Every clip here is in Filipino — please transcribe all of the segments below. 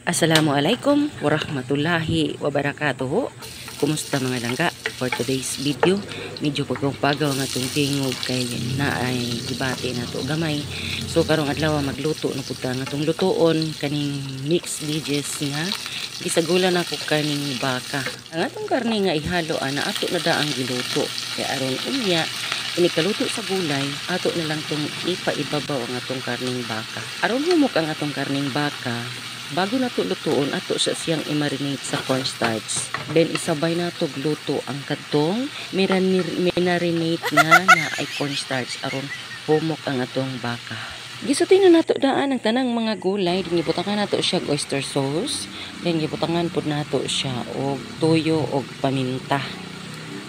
Assalamualaikum warahmatullahi wabarakatuh. Kumusta mga langga? For today's video, medyo pagpagaw nga itong tingog kay na ay debate na to gamay. So karong adlaw magluto na puta nga itong lutoon kaning mixed veggies nga gisagulan ako kaning baka. Ang atong karne nga ihalo na ato na daang giluto. Kaya aron unya inikaluto sa gulay, ato na lang itong ipaibabaw ang atong karning baka. Aron humok ang atong karning baka, bago nato lutuon, ato sa siyang i-marinate sa cornstarch. Then isabay nato gluto ang katong minarinate na ay cornstarch aron humok ang atong baka. Gisutin na nato daan ang tanang mga gulay, din gibutangan nato siya oyster sauce, then gibutangan pud nato siya og toyo og paminta.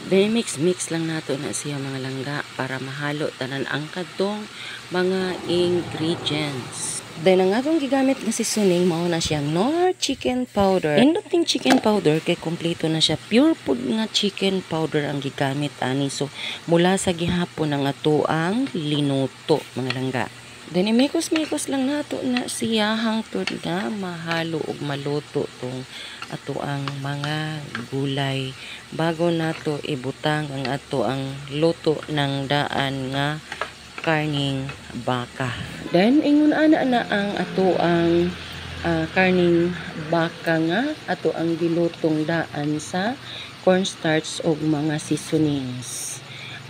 Then mix lang nato na siya mga langga para mahalo tanan ang kadtong mga ingredients. Then ang atong gigamit nga seasoning mao na siyang Knorr chicken powder. Induting chicken powder kay kompleto na siya. Pure food nga chicken powder ang gigamit ani. So mula sa gihapon ang ato ang linuto mga langga. Then imikos-mikos lang nato na siya hangtod nga mahalo ug maluto tong ato ang mga gulay bago nato ibutang ang ato ang luto ng daan nga karning baka. Then ingon ana ang ato ang karning baka nga ato ang gilutong daan sa cornstarch og mga seasonings.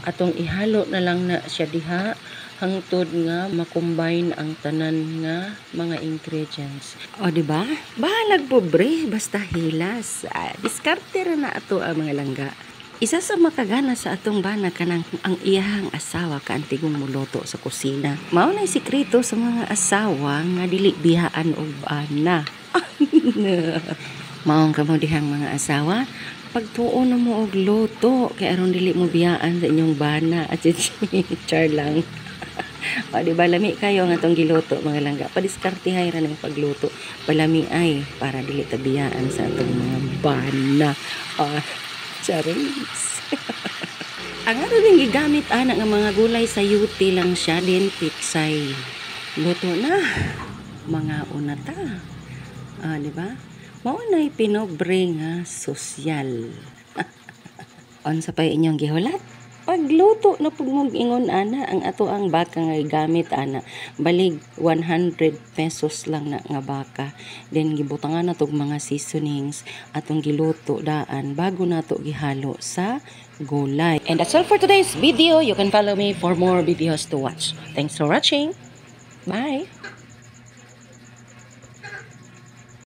Atong ihalo na lang na siya diha hangtod nga makombine ang tanan nga mga ingredients. O di ba? Bahalag pobre basta hilas. Diskarte ra na ato ang mga langga. Isa sa makagana sa atong bana kanang ang iyahang asawa kaantigong muluto sa kusina. Mao nay sikreto sa mga asawa nga dili bihaan og bana. Maong kamo dihang mga asawa, pagtuon na mo og luto kay aron dili mo biyaan sa inyong bana at char lang. O di ba lami kayo nga atong giluto mga langga. Padiskartihay ra ning pagluto. Palami ay para dili tabiyaan sa atong mga bana. Charis. Ang ato ding gigamit ana nga mga gulay sa yuti lang siya din pitsay. Luto na. Mga unata. Di ba? Mao nay pinobre nga sosyal. Unsa pa inyong gihulat? Pagluto na pugmog ingon ana ang ato ang baka nga gamit ana balig 100 pesos lang na nga baka. Then gibutangan nato mga seasonings atong giluto daan bago nato gihalo sa gulay. And that's all for today's video. You can follow me for more videos to watch. Thanks for watching. Bye.